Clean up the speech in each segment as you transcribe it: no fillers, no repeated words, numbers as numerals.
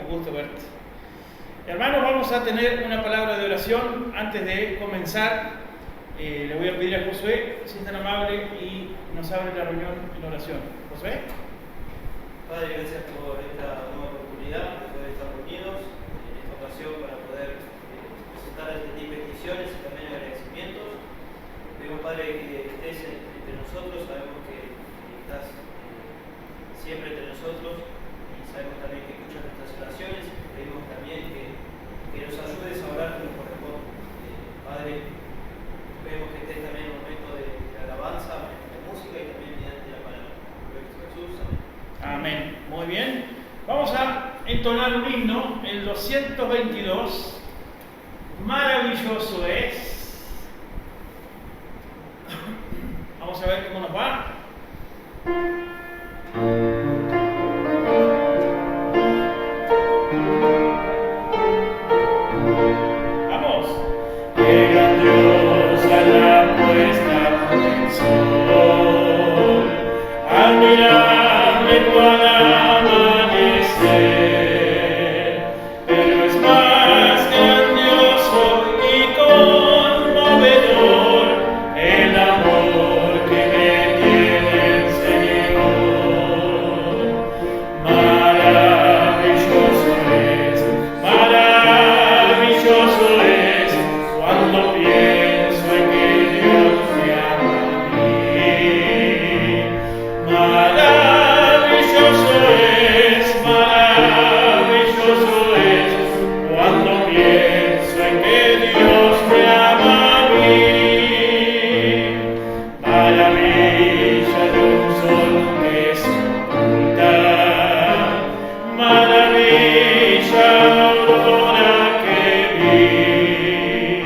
un gusto verte. Hermanos, vamos a tener una palabra de oración. Antes de comenzar, le voy a pedir a Josué, si es tan amable, y nos abre la reunión en oración. Josué. Padre, gracias por esta nueva oportunidad de poder estar reunidos en esta ocasión para poder presentar este tipo de peticiones y también agradecimientos. Pedimos, Padre, que estés entre nosotros. Sabemos que estás siempre entre nosotros y sabemos también que escuchas nuestras oraciones. Pedimos también que nos ayudes a orar como corresponde. Padre, pedimos que estés también en el momento de alabanza, de música y también mediante la palabra. En Cristo Jesús. Amén. Amén. Muy bien. Vamos a entonar un himno, el 222. Maravilloso es. Vamos a ver cómo nos va. Vamos. Qué grandiosa la puesta del sol, admirable cual amanecer, pero es más grandioso y conmovedor el amor que me tiene el Señor. Maravilloso es cuando pienso en que Dios me ama a mí. Maravilloso es cuando pienso en que Dios me ama a mí. Maravilla de un sol que se oculta, maravilla aurora que vi,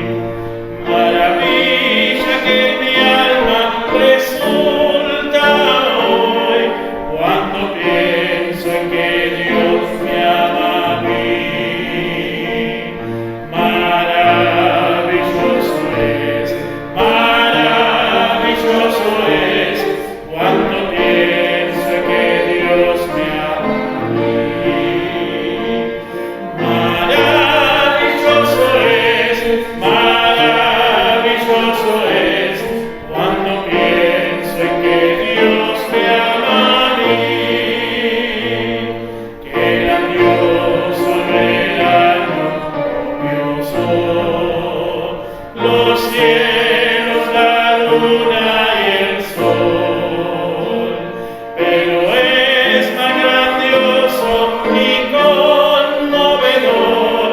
maravilla que mi alma resulta hoy cuando pienso en que Dios me ama a mí. Maravilloso es cuando pienso en que Dios me ama a mí. Maravilloso es cuando pienso en que Dios me ama a mí. Qué grandioso regalo copioso, los cielos, la luna y el sol, pero es más grandioso y conmovedor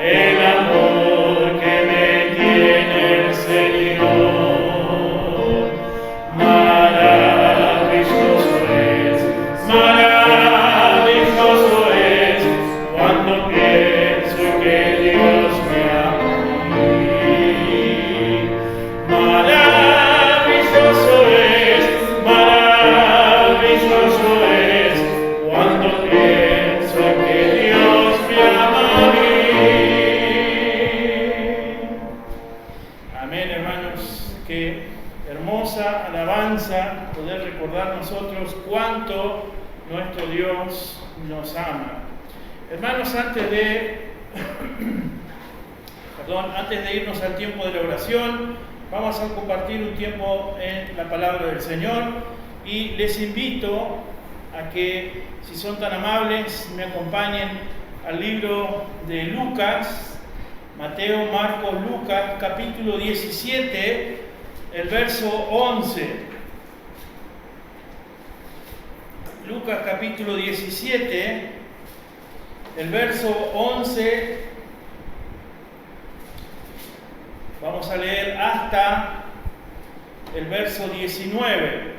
el amor que me tiene el Señor. Maravilloso es cuando pienso que Dios me ama a mí. Maravilloso es cuando pienso que Dios me ama a mí. Amén, hermanos. Qué hermosa alabanza poder recordar nosotros cuánto nuestro Dios nos ama. Hermanos, antes de irnos al tiempo de la oración, vamos a compartir un tiempo en la palabra del Señor y les invito a que, si son tan amables, me acompañen al libro de Lucas, Mateo, Marcos, Lucas, capítulo 17, el verso 11. Lucas capítulo 17, el verso 11, vamos a leer hasta el verso 19.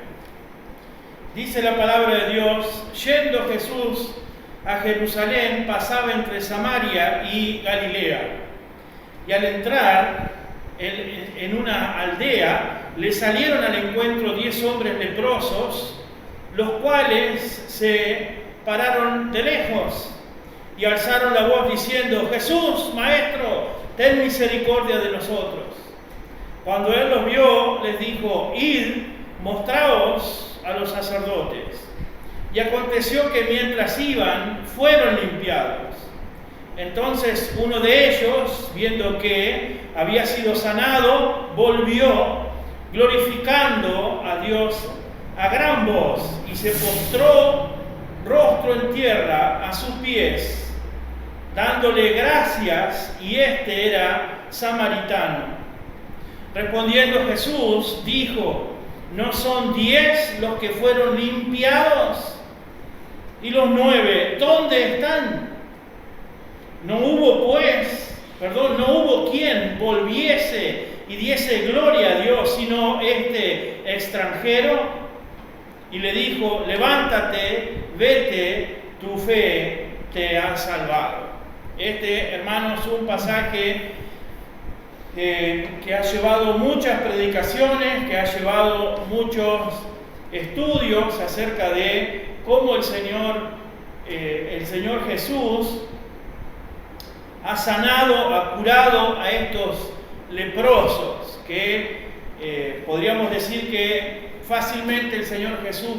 Dice la palabra de Dios: yendo Jesús a Jerusalén, pasaba entre Samaria y Galilea, y al entrar en una aldea, le salieron al encuentro 10 hombres leprosos, los cuales se pararon de lejos y alzaron la voz diciendo: Jesús, Maestro, ten misericordia de nosotros. Cuando él los vio, les dijo: id, mostraos a los sacerdotes. Y aconteció que mientras iban, fueron limpiados. Entonces uno de ellos, viendo que había sido sanado, volvió glorificando a Dios a gran voz y se postró rostro en tierra a sus pies, dándole gracias, y este era samaritano. Respondiendo Jesús, dijo: ¿no son 10 los que fueron limpiados? ¿Y los 9 dónde están? No hubo quien volviese y diese gloria a Dios, sino este extranjero. Y le dijo: levántate, vete, tu fe te ha salvado. Este, hermanos, es un pasaje que ha llevado muchas predicaciones, que ha llevado muchos estudios acerca de cómo el Señor Jesús ha sanado, ha curado a estos leprosos, que podríamos decir que fácilmente el Señor Jesús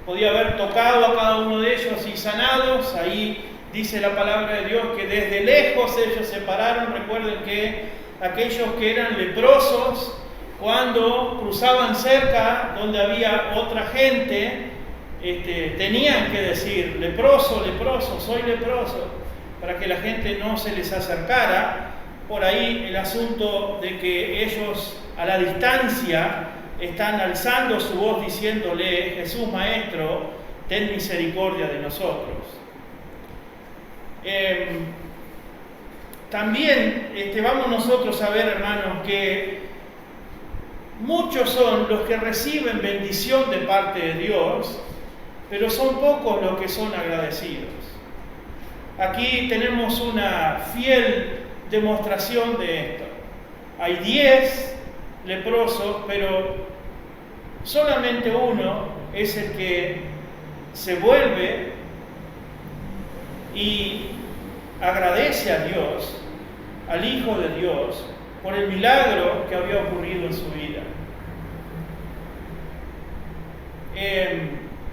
podía haber tocado a cada uno de ellos y sanados. Ahí dice la palabra de Dios que desde lejos ellos se pararon. Recuerden que aquellos que eran leprosos, cuando cruzaban cerca donde había otra gente, tenían que decir: leproso, leproso, soy leproso, para que la gente no se les acercara. Por ahí el asunto de que ellos a la distancia están alzando su voz diciéndole: Jesús Maestro, ten misericordia de nosotros. También vamos nosotros a ver, hermanos, que muchos son los que reciben bendición de parte de Dios, pero son pocos los que son agradecidos. Aquí tenemos una fiel demostración de esto. Hay 10 leprosos, pero solamente uno es el que se vuelve y agradece a Dios, al Hijo de Dios, por el milagro que había ocurrido en su vida.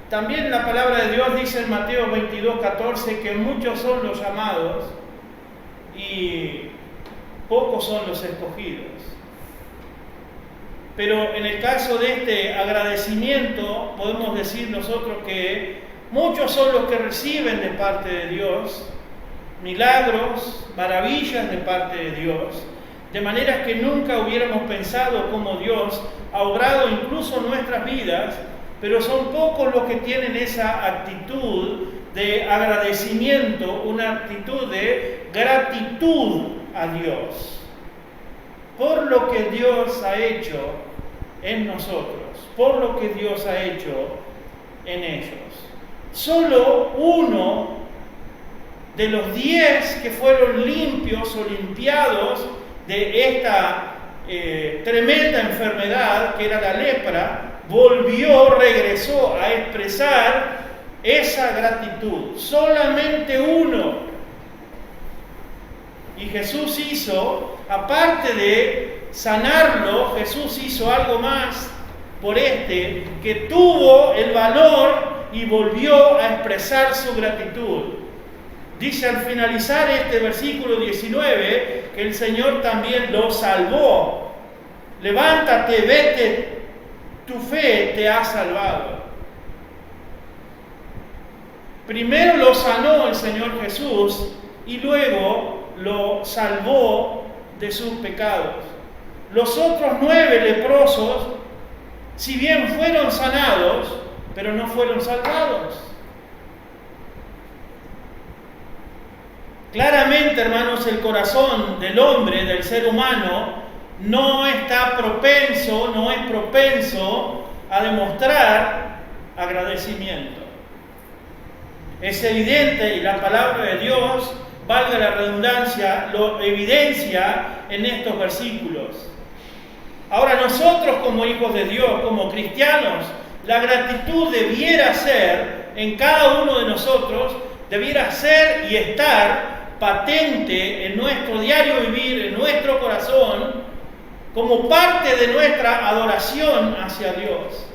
También la palabra de Dios dice en Mateo 22:14 que muchos son los llamados y pocos son los escogidos. Pero en el caso de este agradecimiento, podemos decir nosotros que muchos son los que reciben de parte de Dios milagros, maravillas de parte de Dios, de manera que nunca hubiéramos pensado cómo Dios ha obrado incluso en nuestras vidas, pero son pocos los que tienen esa actitud de agradecimiento, una actitud de gratitud a Dios por lo que Dios ha hecho en nosotros, por lo que Dios ha hecho en ellos. Solo uno de los 10 que fueron limpios o limpiados de esta tremenda enfermedad que era la lepra, regresó a expresar esa gratitud. Solamente uno. Y Jesús hizo, aparte de sanarlo, Jesús hizo algo más por que tuvo el valor y volvió a expresar su gratitud. Dice al finalizar este versículo 19 que el Señor también lo salvó. Levántate, vete, tu fe te ha salvado. Primero lo sanó el Señor Jesús y luego lo salvó de sus pecados. Los otros 9 leprosos, si bien fueron sanados, pero no fueron salvados. Claramente, hermanos, el corazón del hombre, del ser humano, no es propenso a demostrar agradecimiento. Es evidente, y la palabra de Dios, valga la redundancia, lo evidencia en estos versículos. Ahora nosotros como hijos de Dios, como cristianos, la gratitud debiera ser, en cada uno de nosotros, debiera ser y estar patente en nuestro diario vivir, en nuestro corazón, como parte de nuestra adoración hacia Dios.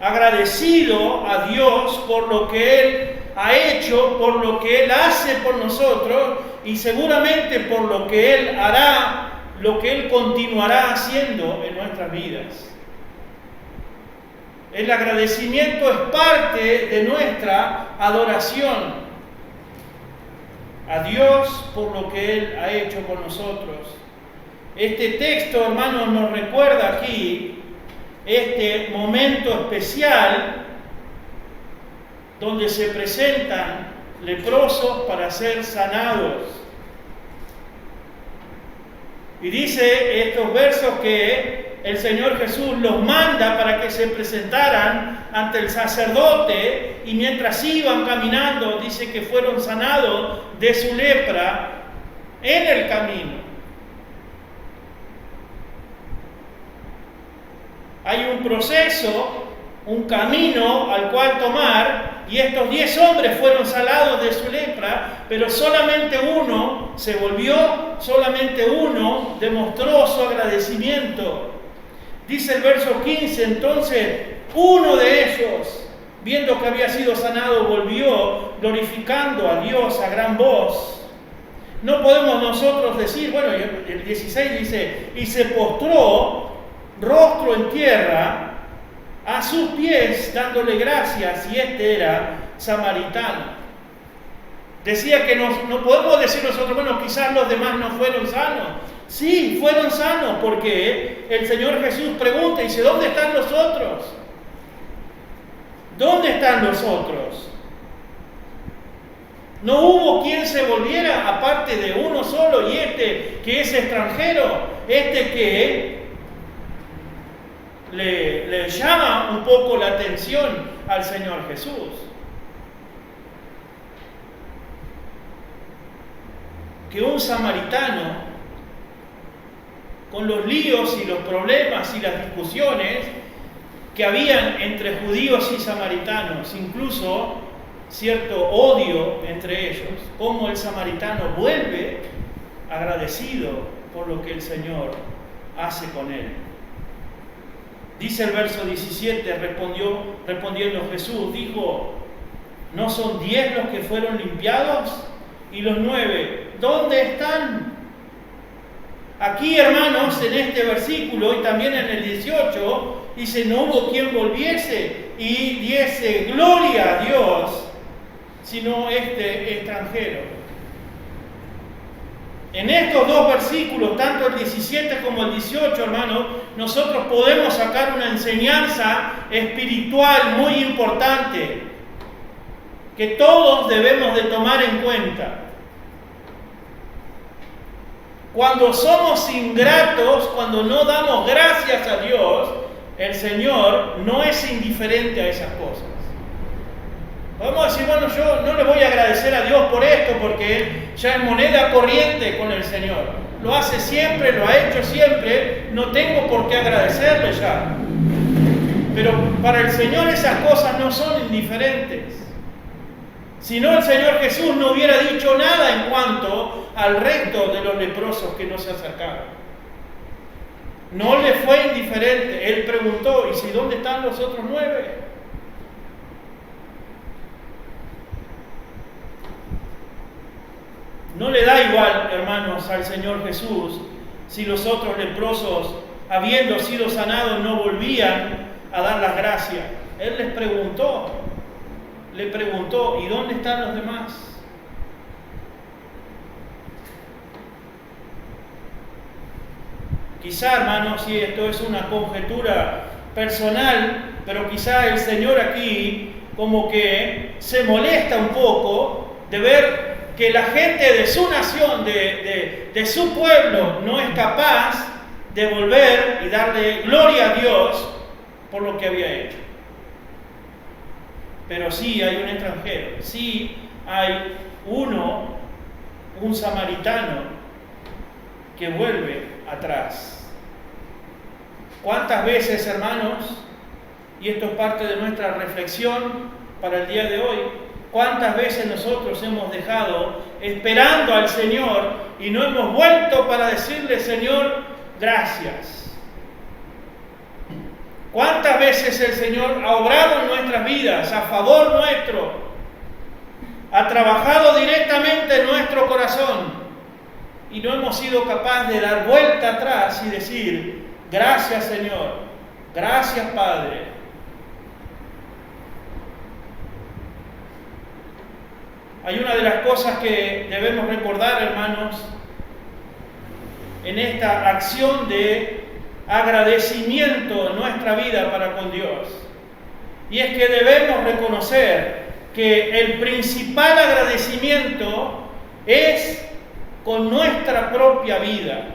Agradecido a Dios por lo que Él ha hecho, por lo que Él hace por nosotros y seguramente por lo que Él hará, lo que Él continuará haciendo en nuestras vidas. El agradecimiento es parte de nuestra adoración a Dios por lo que Él ha hecho por nosotros. Este texto, hermanos, nos recuerda aquí este momento especial donde se presentan leprosos para ser sanados. Y dice estos versos que el Señor Jesús los manda para que se presentaran ante el sacerdote, y mientras iban caminando, dice que fueron sanados de su lepra en el camino. Hay un proceso, un camino al cual tomar, y estos 10 hombres fueron sanados de su lepra, pero solamente uno se volvió, solamente uno demostró su agradecimiento. Dice el verso 15, entonces uno de ellos, viendo que había sido sanado, volvió glorificando a Dios a gran voz. No podemos nosotros decir, bueno, el 16 dice, y se postró rostro en tierra a sus pies dándole gracias, y este era samaritano. Decía que no podemos decir nosotros, bueno, quizás los demás no fueron sanos. Sí, fueron sanos, porque el Señor Jesús pregunta y dice, ¿dónde están los otros? ¿Dónde están los otros? No hubo quien se volviera aparte de uno solo, y este que es extranjero, este que le llama un poco la atención al Señor Jesús. Que un samaritano, con los líos y los problemas y las discusiones que habían entre judíos y samaritanos, incluso cierto odio entre ellos, como el samaritano vuelve agradecido por lo que el Señor hace con él. Dice el verso 17, respondiendo Jesús, dijo, ¿no son 10 los que fueron limpiados? Y los 9, ¿dónde están? Aquí, hermanos, en este versículo y también en el 18, dice, no hubo quien volviese y diese gloria a Dios, sino este extranjero. En estos dos versículos, tanto el 17 como el 18, hermanos, nosotros podemos sacar una enseñanza espiritual muy importante que todos debemos de tomar en cuenta. Cuando somos ingratos, cuando no damos gracias a Dios, el Señor no es indiferente a esas cosas. Podemos decir, bueno, yo no le voy a agradecer a Dios por esto porque ya es moneda corriente con el Señor. Lo hace siempre, lo ha hecho siempre, no tengo por qué agradecerle ya. Pero para el Señor esas cosas no son indiferentes. Si no, el Señor Jesús no hubiera dicho nada en cuanto al resto de los leprosos que no se acercaron. No le fue indiferente. Él preguntó, ¿y si dónde están los otros 9? No le da igual, hermanos, al Señor Jesús si los otros leprosos, habiendo sido sanados, no volvían a dar las gracias. Él les preguntó, ¿y dónde están los demás? Quizá, hermanos, y esto es una conjetura personal, pero quizá el Señor aquí como que se molesta un poco de ver que la gente de su nación, de su pueblo, no es capaz de volver y darle gloria a Dios por lo que había hecho. Pero sí hay un extranjero, sí hay un samaritano que vuelve atrás. ¿Cuántas veces, hermanos, y esto es parte de nuestra reflexión para el día de hoy, cuántas veces nosotros hemos dejado esperando al Señor y no hemos vuelto para decirle, Señor, gracias? ¿Cuántas veces el Señor ha obrado en nuestras vidas a favor nuestro ha trabajado directamente en nuestro corazón y no hemos sido capaces de dar vuelta atrás y decir, gracias Señor, gracias Padre. Hay una de las cosas que debemos recordar, hermanos, en esta acción de agradecimiento en nuestra vida para con Dios. Y es que debemos reconocer que el principal agradecimiento es con nuestra propia vida.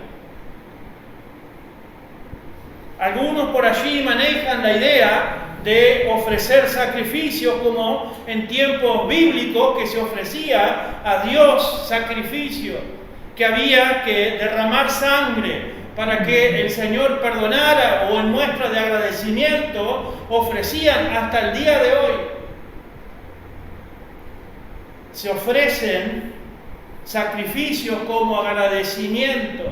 Algunos por allí manejan la idea de ofrecer sacrificios como en tiempos bíblicos que se ofrecía a Dios sacrificio, que había que derramar sangre para que el Señor perdonara, o en muestra de agradecimiento ofrecían hasta el día de hoy. Se ofrecen sacrificios como agradecimiento,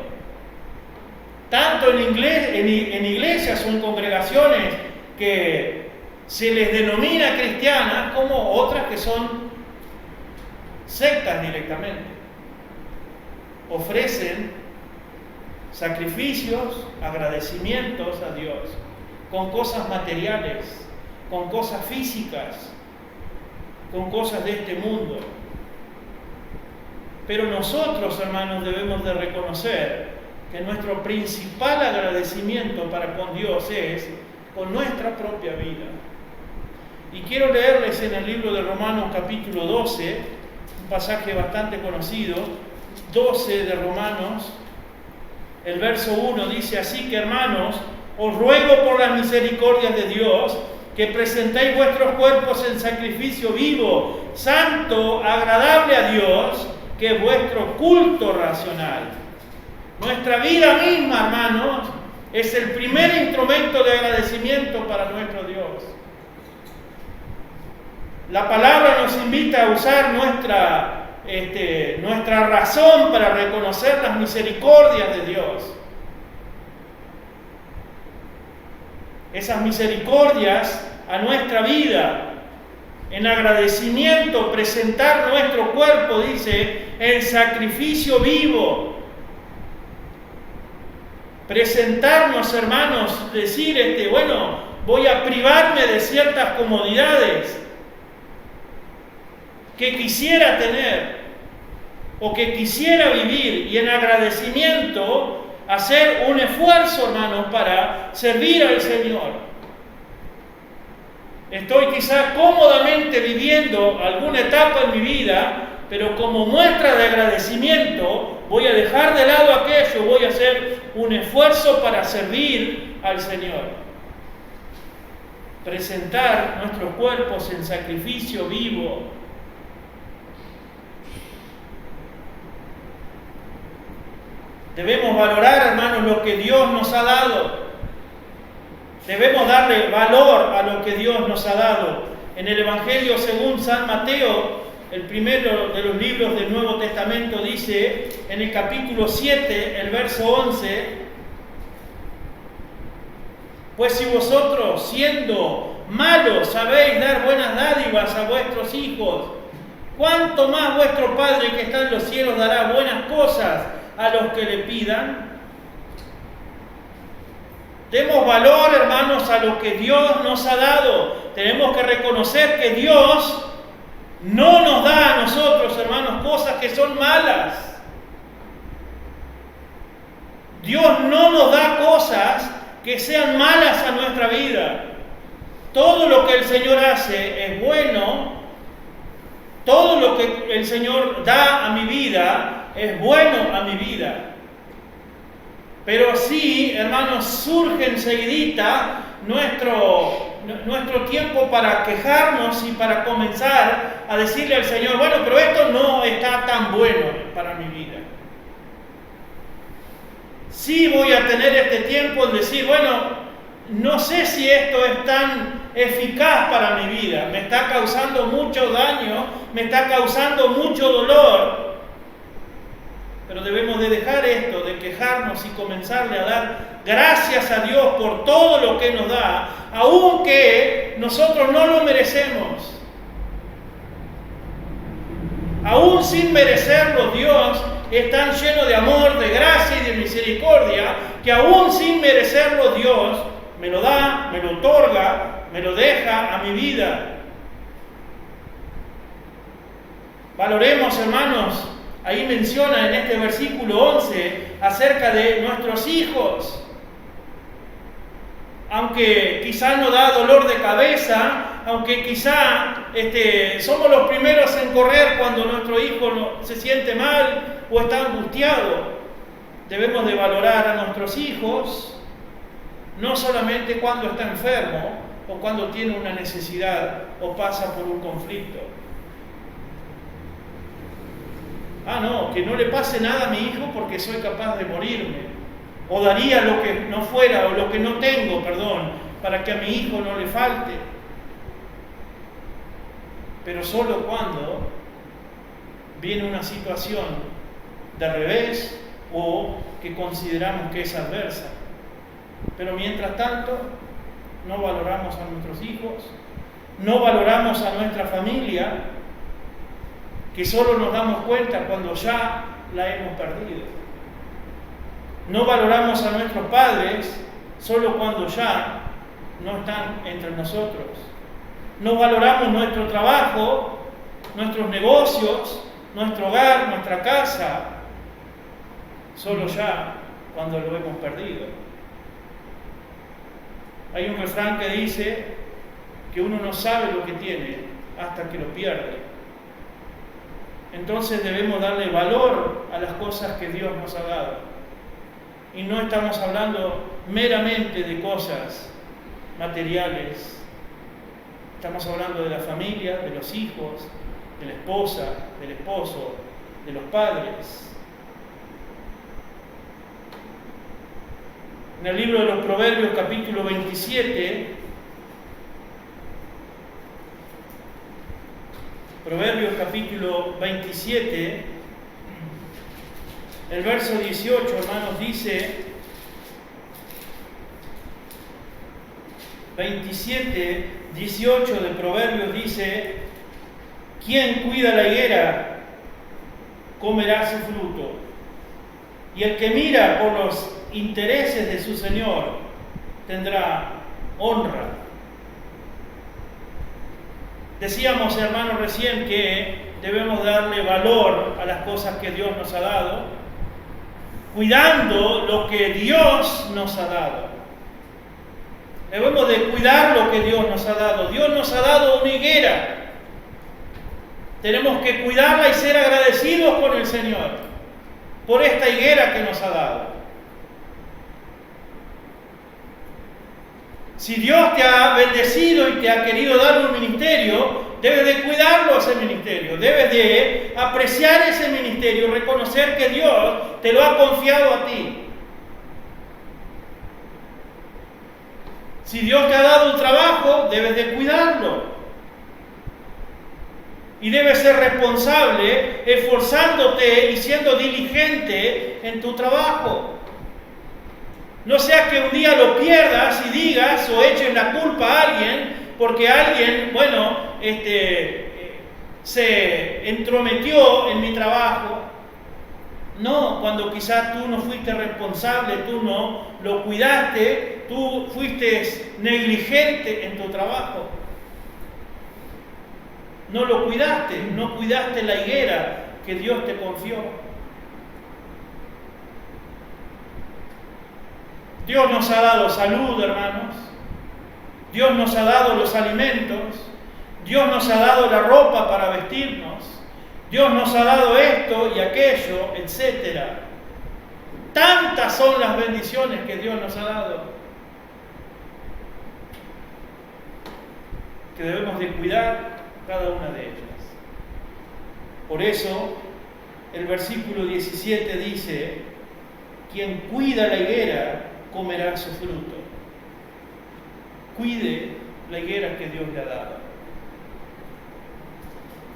tanto en iglesias o en congregaciones que se les denomina cristianas, como otras que son sectas directamente. Ofrecen sacrificios, agradecimientos a Dios, con cosas materiales, con cosas físicas, con cosas de este mundo. Pero nosotros, hermanos, debemos de reconocer que nuestro principal agradecimiento para con Dios es con nuestra propia vida. Y quiero leerles en el libro de Romanos capítulo 12, un pasaje bastante conocido, 12 de Romanos, el verso 1 dice: así que, hermanos, os ruego por las misericordias de Dios que presentéis vuestros cuerpos en sacrificio vivo, santo, agradable a Dios, que es vuestro culto racional. Nuestra vida misma, hermanos, es el primer instrumento de agradecimiento para nuestro Dios. La palabra nos invita a usar nuestra razón para reconocer las misericordias de Dios. Esas misericordias a nuestra vida, en agradecimiento, presentar nuestro cuerpo, dice, en sacrificio vivo. Presentarnos, hermanos, decir, voy a privarme de ciertas comodidades que quisiera tener o que quisiera vivir, y en agradecimiento hacer un esfuerzo, hermanos, para servir al Señor. Estoy quizás cómodamente viviendo alguna etapa en mi vida, pero como muestra de agradecimiento voy a dejar de lado aquello, voy a hacer un esfuerzo para servir al Señor. Presentar nuestros cuerpos en sacrificio vivo. Debemos valorar, hermanos, lo que Dios nos ha dado. Debemos darle valor a lo que Dios nos ha dado. En el Evangelio según San Mateo, el primero de los libros del Nuevo Testamento, dice en el capítulo 7, el verso 11: pues si vosotros, siendo malos, sabéis dar buenas dádivas a vuestros hijos, ¿cuánto más vuestro Padre que está en los cielos dará buenas cosas a los que le pidan? Demos valor, hermanos, a lo que Dios nos ha dado. Tenemos que reconocer que Dios no nos da a nosotros, hermanos, cosas que son malas. Dios no nos da cosas que sean malas a nuestra vida. Todo lo que el Señor hace es bueno. Todo lo que el Señor da a mi vida es bueno a mi vida. Pero sí, hermanos, surge enseguidita nuestro tiempo para quejarnos y para comenzar a decirle al Señor: bueno, pero esto no está tan bueno para mi vida. Sí voy a tener este tiempo en decir: bueno, no sé si esto es tan eficaz para mi vida, me está causando mucho daño, me está causando mucho dolor. Pero debemos de dejar esto, de quejarnos, y comenzarle a dar gracias a Dios por todo lo que nos da, aunque nosotros no lo merecemos. Aún sin merecerlo, Dios es tan lleno de amor, de gracia y de misericordia, que aún sin merecerlo, Dios me lo da, me lo otorga, me lo deja a mi vida. Valoremos, hermanos, ahí menciona en este versículo 11 acerca de nuestros hijos. Aunque quizá nos da dolor de cabeza, aunque quizá somos los primeros en correr cuando nuestro hijo se siente mal o está angustiado, debemos de valorar a nuestros hijos, no solamente cuando está enfermo o cuando tiene una necesidad o pasa por un conflicto. No, que no le pase nada a mi hijo porque soy capaz de morirme. O daría lo que no fuera, o lo que no tengo, para que a mi hijo no le falte. Pero solo cuando viene una situación de revés o que consideramos que es adversa. Pero mientras tanto, no valoramos a nuestros hijos, no valoramos a nuestra familia, que solo nos damos cuenta cuando ya la hemos perdido. No valoramos a nuestros padres solo cuando ya no están entre nosotros. No valoramos nuestro trabajo, nuestros negocios, nuestro hogar, nuestra casa, solo ya cuando lo hemos perdido. Hay un refrán que dice que uno no sabe lo que tiene hasta que lo pierde. Entonces debemos darle valor a las cosas que Dios nos ha dado. Y no estamos hablando meramente de cosas materiales. Estamos hablando de la familia, de los hijos, de la esposa, del esposo, de los padres. En el libro de los Proverbios, capítulo 27, Proverbios capítulo 27, el verso 18, hermanos, dice, 27, 18 de Proverbios dice: quien cuida la higuera comerá su fruto, y el que mira por los intereses de su Señor tendrá honra. Decíamos, hermanos, recién que debemos darle valor a las cosas que Dios nos ha dado, cuidando lo que Dios nos ha dado. Debemos de cuidar lo que Dios nos ha dado. Dios nos ha dado una higuera. Tenemos que cuidarla y ser agradecidos con el Señor por esta higuera que nos ha dado. Si Dios te ha bendecido y te ha querido dar un ministerio, debes de cuidarlo ese ministerio, debes de apreciar ese ministerio, reconocer que Dios te lo ha confiado a ti. Si Dios te ha dado un trabajo, debes de cuidarlo. Y debes ser responsable, esforzándote y siendo diligente en tu trabajo. No sea que un día lo pierdas y digas o eches la culpa a alguien porque alguien, se entrometió en mi trabajo. No, cuando quizás tú no fuiste responsable, tú no lo cuidaste, tú fuiste negligente en tu trabajo. No lo cuidaste, no cuidaste la higuera que Dios te confió. Dios nos ha dado salud, hermanos. Dios nos ha dado los alimentos. Dios nos ha dado la ropa para vestirnos. Dios nos ha dado esto y aquello, etc. Tantas son las bendiciones que Dios nos ha dado, que debemos de cuidar cada una de ellas. Por eso, el versículo 17 dice: quien cuida la higuera comerá su fruto. Cuide la higuera que Dios le ha dado.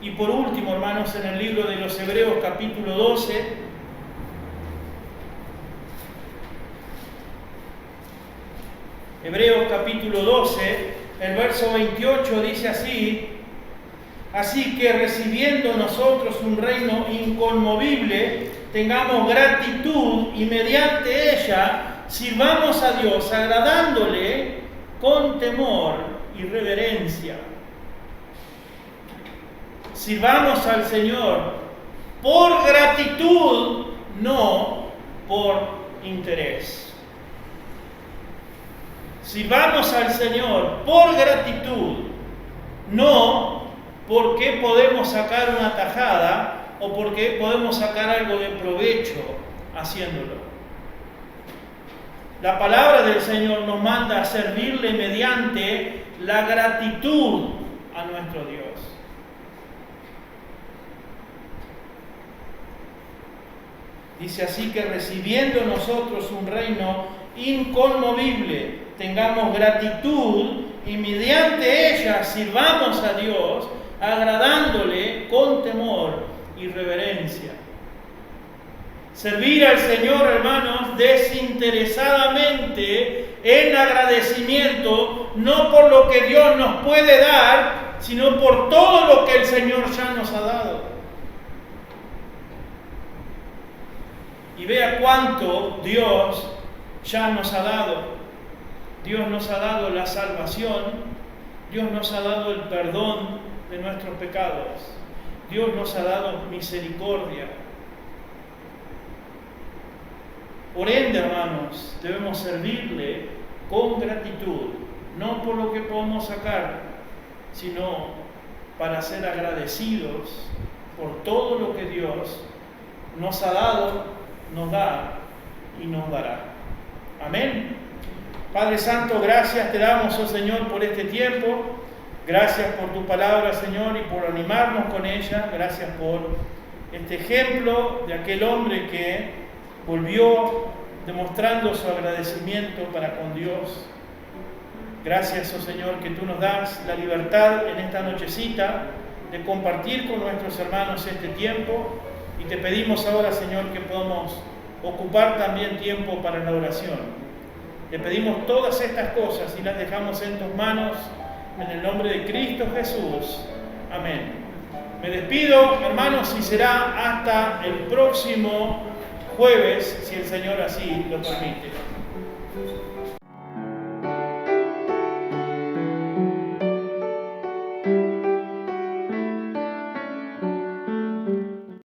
Y por último, hermanos, en el libro de los Hebreos capítulo 12, Hebreos capítulo 12, el verso 28 dice así: Así que recibiendo nosotros un reino inconmovible, tengamos gratitud y mediante ella sirvamos a Dios agradándole con temor y reverencia. Sirvamos al Señor por gratitud, no por interés. Sirvamos al Señor por gratitud, no porque podemos sacar una tajada o porque podemos sacar algo de provecho haciéndolo. La palabra del Señor nos manda a servirle mediante la gratitud a nuestro Dios. Dice así que recibiendo nosotros un reino inconmovible, tengamos gratitud y mediante ella sirvamos a Dios, agradándole con temor y reverencia. Servir al Señor, hermanos, desinteresadamente en agradecimiento, no por lo que Dios nos puede dar, sino por todo lo que el Señor ya nos ha dado. Y vea cuánto Dios ya nos ha dado. Dios nos ha dado la salvación, Dios nos ha dado el perdón de nuestros pecados, Dios nos ha dado misericordia. Por ende, hermanos, debemos servirle con gratitud, no por lo que podemos sacar, sino para ser agradecidos por todo lo que Dios nos ha dado, nos da y nos dará. Amén. Padre Santo, gracias te damos, oh Señor, por este tiempo. Gracias por tu palabra, Señor, y por animarnos con ella. Gracias por este ejemplo de aquel hombre que volvió demostrando su agradecimiento para con Dios. Gracias, oh Señor, que tú nos das la libertad en esta nochecita de compartir con nuestros hermanos este tiempo. Y te pedimos ahora, Señor, que podamos ocupar también tiempo para la oración. Te pedimos todas estas cosas y las dejamos en tus manos, en el nombre de Cristo Jesús. Amén. Me despido, hermanos, y será hasta el próximo jueves, si el Señor así lo permite.